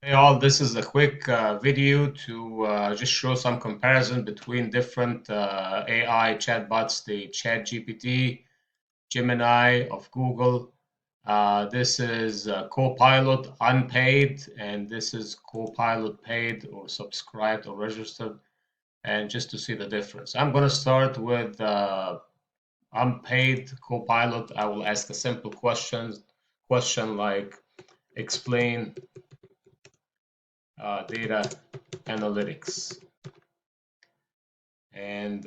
Hey all, this is a quick video to just show some comparison between different AI chatbots, the ChatGPT, Gemini of Google. This is Copilot unpaid, and this is Copilot paid or subscribed or registered, and just to see the difference. I'm going to start with unpaid Copilot. I will ask a simple question like explain data analytics. And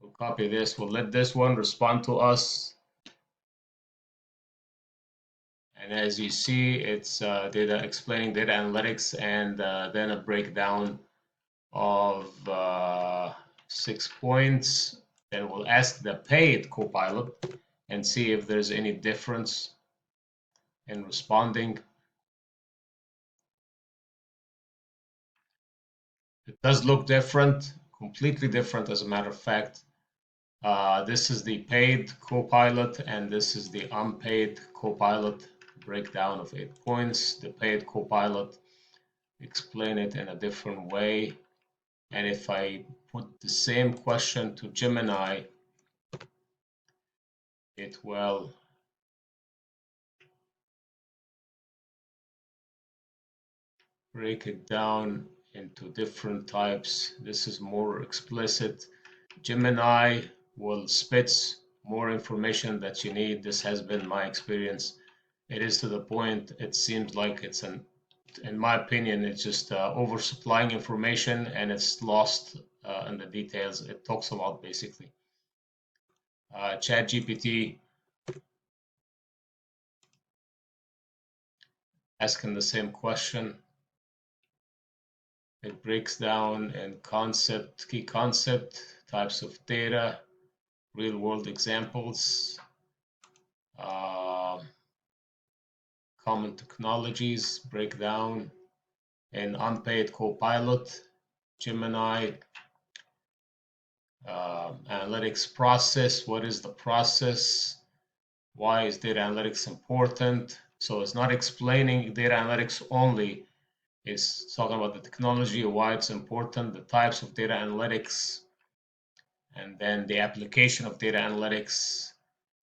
we'll copy this. We'll let this one respond to us. And as you see, it's data explaining data analytics and then a breakdown of 6 points. Then we'll ask the paid Copilot and see if there's any difference in responding. It does look different, completely different as a matter of fact. This is the paid Copilot and this is the unpaid Copilot. Breakdown of 8 points. The paid Copilot explain it in a different way. And if I put the same question to Gemini, it will break it down into different types. This is more explicit. Gemini will spit more information that you need. This has been my experience. It is to the point, it seems like it's in my opinion, it's just oversupplying information and it's lost in the details. It talks a lot basically. ChatGPT, asking the same question. It breaks down in key concept, types of data, real world examples, common technologies, breakdown in unpaid Copilot, Gemini, analytics process. What is the process? Why is data analytics important? So it's not explaining data analytics only. It's talking about the technology, why it's important, the types of data analytics, and then the application of data analytics.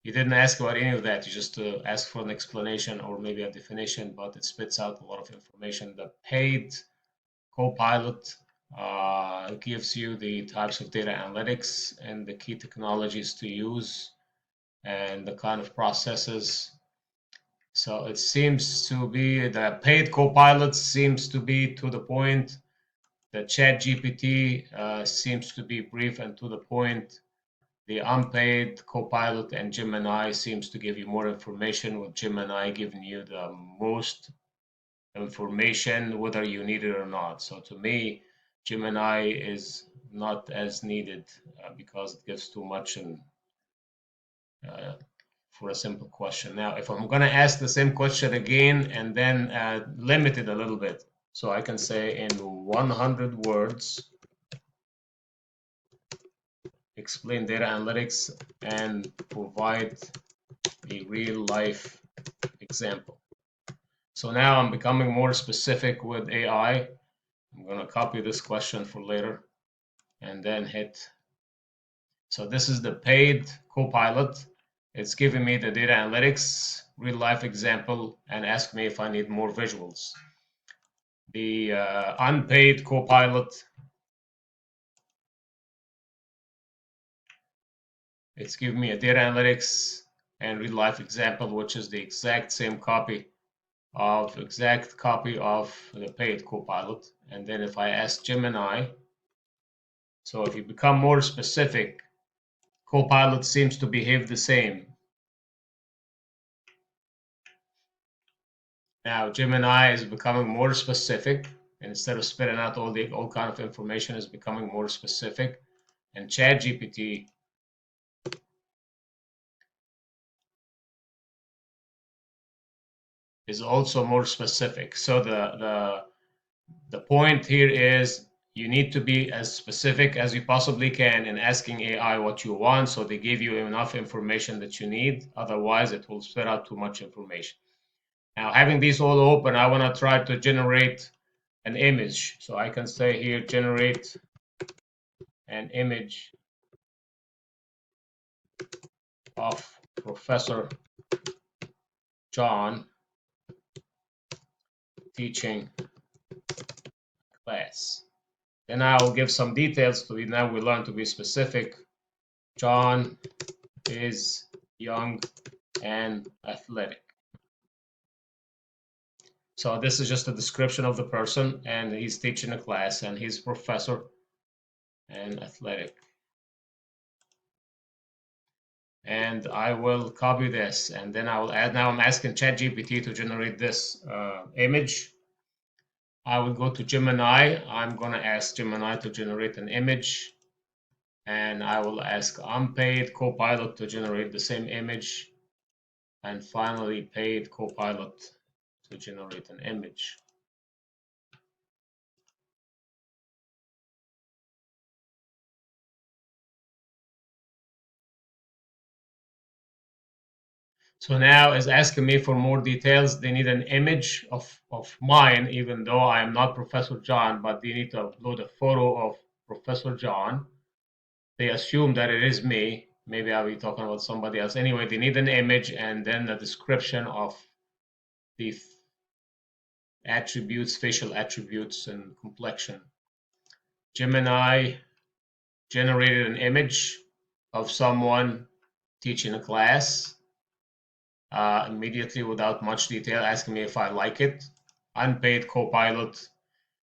You didn't ask about any of that. You just asked for an explanation or maybe a definition, but it spits out a lot of information. The paid Copilot gives you the types of data analytics and the key technologies to use and the kind of processes. So it seems to be the paid Copilot seems to be to the point. The ChatGPT seems to be brief and to the point. The unpaid Copilot and Gemini seems to give you more information, with Gemini giving you the most information whether you need it or not. So to me, Gemini is not as needed because it gives too much and for a simple question. Now, if I'm going to ask the same question again and then limit it a little bit, so I can say in 100 words, explain data analytics and provide a real life example. So now I'm becoming more specific with AI. I'm going to copy this question for later and then hit. So this is the paid Copilot. It's giving me the data analytics, real life example, and ask me if I need more visuals. The unpaid Copilot, it's giving me a data analytics and real life example, which is the exact copy of the paid Copilot. And then if I ask Gemini, so if you become more specific, Copilot seems to behave the same. Now Gemini is becoming more specific. Instead of spitting out all kind of information, is becoming more specific. And ChatGPT is also more specific. So the point here is you need to be as specific as you possibly can in asking AI what you want, so they give you enough information that you need. Otherwise, it will spit out too much information. Now, having these all open, I want to try to generate an image. So I can say here, generate an image of Professor John teaching class. Then I will give some details. So now we learn to be specific. John is young and athletic. So this is just a description of the person, and he's teaching a class, and he's professor and athletic. And I will copy this, and then I will add. Now I'm asking ChatGPT to generate this image. I will go to Gemini. I'm going to ask Gemini to generate an image, and I will ask unpaid Copilot to generate the same image, and finally paid Copilot to generate an image. So now it's asking me for more details. They need an image of mine, even though I am not Professor John, but they need to upload a photo of Professor John. They assume that it is me. Maybe I'll be talking about somebody else. Anyway, they need an image and then a description of the attributes, facial attributes, and complexion. Gemini generated an image of someone teaching a class immediately without much detail, asking me if I like it. Unpaid Copilot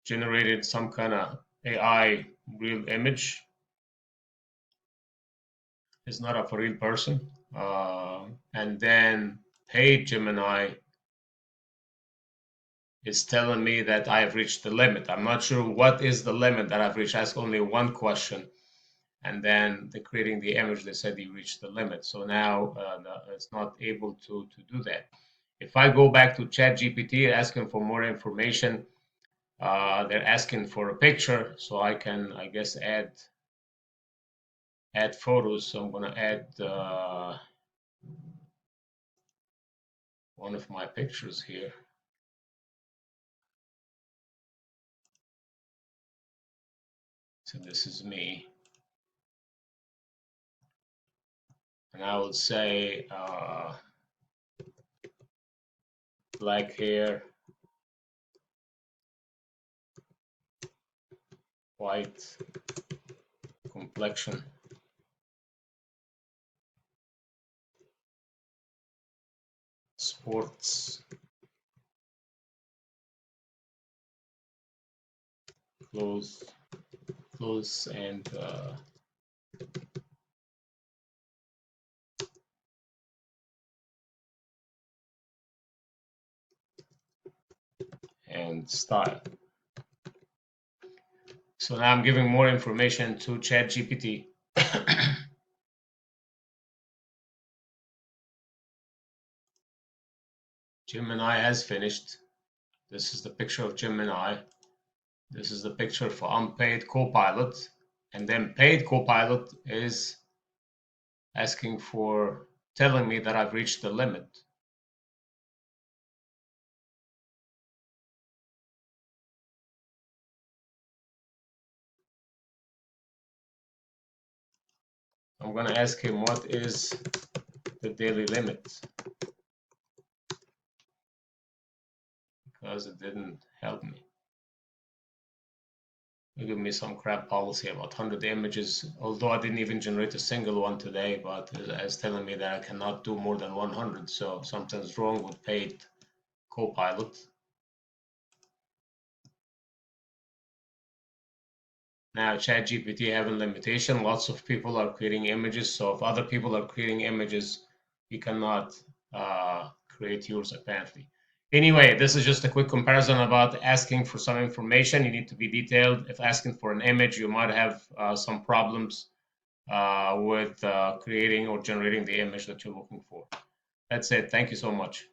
generated some kind of AI real image. It's not of a real person. And then paid Gemini is telling me that I have reached the limit. I'm not sure what is the limit that I've reached. I asked only one question. And then they're creating the image, they said you reached the limit. So now it's not able to do that. If I go back to ChatGPT asking for more information, they're asking for a picture, so I can, I guess, add photos. So I'm gonna add one of my pictures here. So this is me, and I would say black hair, white complexion, sports clothes and style. So now I'm giving more information to ChatGPT. Gemini has finished. This is the picture of Gemini. This is the picture for unpaid Copilot. And then paid Copilot is asking for, telling me that I've reached the limit. I'm going to ask him what is the daily limit, because it didn't help me. It gave me some crap policy about 100 images, although I didn't even generate a single one today, but it's telling me that I cannot do more than 100. So something's wrong with paid Copilot. Now ChatGPT have a limitation. Lots of people are creating images. So if other people are creating images, you cannot create yours apparently. Anyway, this is just a quick comparison about asking for some information. You need to be detailed. If asking for an image, you might have some problems with creating or generating the image that you're looking for. That's it. Thank you so much.